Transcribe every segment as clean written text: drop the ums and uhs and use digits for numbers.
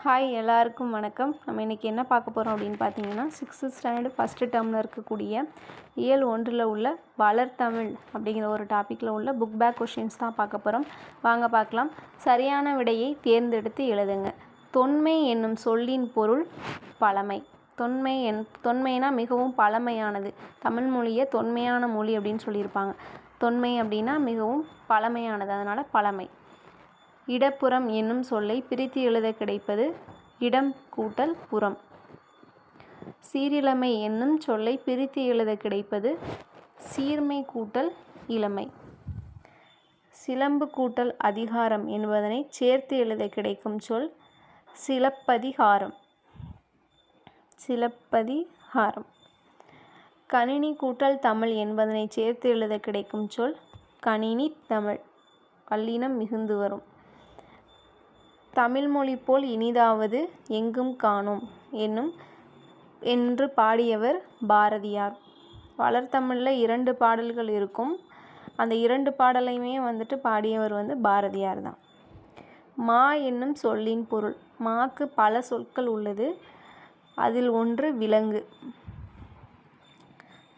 Hi எல்லாருக்கும் வணக்கம். நம்ம இன்றைக்கி என்ன பார்க்க போகிறோம் அப்படின்னு பார்த்தீங்கன்னா 6th ஸ்டாண்டர்ட் ஃபஸ்ட்டு டேர்மில் இருக்கக்கூடிய இயல் 1ல் உள்ள வளர்தமிழ் அப்படிங்கிற ஒரு டாப்பிக்கில் உள்ள புக் பேக் கொஷின்ஸ் தான் பார்க்க போகிறோம். வாங்க பார்க்கலாம். சரியான விடையை தேர்ந்தெடுத்து எழுதுங்க. தொன்மை என்னும் சொல்லின் பொருள் பழமை. தொன்மைனா மிகவும் பழமையானது. தமிழ் மொழியை தொன்மையான மொழி அப்படின்னு சொல்லியிருப்பாங்க. தொன்மை அப்படின்னா மிகவும் பழமையானது, அதனால் பழமை. இடப்புறம் என்னும் சொல்லை பிரித்து எழுத கிடைப்பது இடம் கூட்டல் புறம். சீரிழமை என்னும் சொல்லை பிரித்து எழுத கிடைப்பது சீர்மை கூட்டல் இளமை. சிலம்பு கூட்டல் அதிகாரம் என்பதனை சேர்த்து எழுத கிடைக்கும் சொல் சிலப்பதிகாரம். சிலப்பதிகாரம். கணினி கூட்டல் தமிழ் என்பதனை சேர்த்து எழுத கிடைக்கும் சொல் கணினி தமிழ். வல்லினம் மிகுந்து வரும். தமிழ்மொழி போல் இனிதாவது எங்கும் காணோம் என்று பாடியவர் பாரதியார். வளர்தமிழில் 2 பாடல்கள் இருக்கும். அந்த 2 பாடலையுமே பாடியவர் பாரதியார் தான். மா என்னும் சொல்லின் பொருள். மாக்கு பல சொற்கள் உள்ளது. அதில் ஒன்று விலங்கு.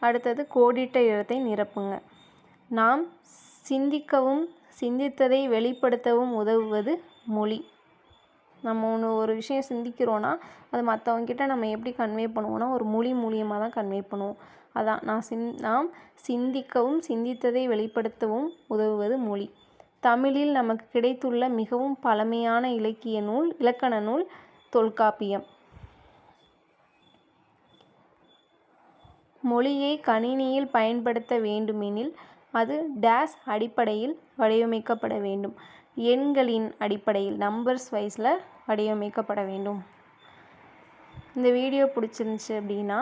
அடுத்தது கோடிட்ட இடத்தை நிரப்புங்க. நாம் சிந்திக்கவும் சிந்தித்ததை வெளிப்படுத்தவும் உதவுவது மொழி. நம்ம ஒரு விஷயம் சிந்திக்கிறோன்னா அது மற்றவங்கக்கிட்ட நம்ம எப்படி கன்வே பண்ணுவோன்னா ஒரு மொழி மூலியமாக தான் கன்வே பண்ணுவோம். அதான் நாம் சிந்திக்கவும் சிந்தித்ததை வெளிப்படுத்தவும் உதவுவது மொழி. தமிழில் நமக்கு கிடைத்துள்ள மிகவும் பழமையான இலக்கண நூல் தொல்காப்பியம். மொழியை கணினியில் பயன்படுத்த வேண்டுமெனில் அது டேஸ் அடிப்படையில் வடிவமைக்கப்பட வேண்டும். எண்களின் அடிப்படையில் நம்பர்ஸ் வைஸில் வடிவமைக்கப்பட வேண்டும். இந்த வீடியோ பிடிச்சிருந்துச்சு அப்படின்னா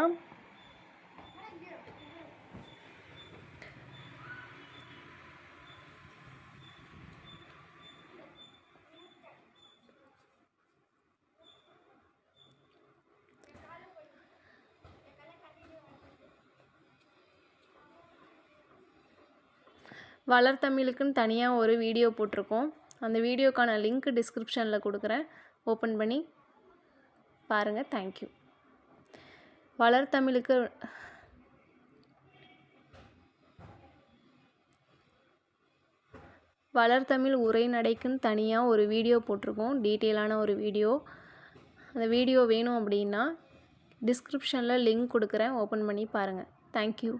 வளர்தமிழுக்குன்னு தனியாக ஒரு வீடியோ போட்டிருக்கோம். அந்த வீடியோக்கான லிங்க் டிஸ்கிரிப்ஷனில் கொடுக்குறேன். ஓப்பன் பண்ணி பாருங்கள். தேங்க்யூ. வளர்தமிழ் உரைநடைக்குன்னு தனியாக ஒரு வீடியோ போட்டிருக்கோம். டீட்டெயிலான ஒரு வீடியோ. அந்த வீடியோ வேணும் அப்படின்னா டிஸ்கிரிப்ஷனில் லிங்க் கொடுக்குறேன். ஓப்பன் பண்ணி பாருங்கள். தேங்க்யூ.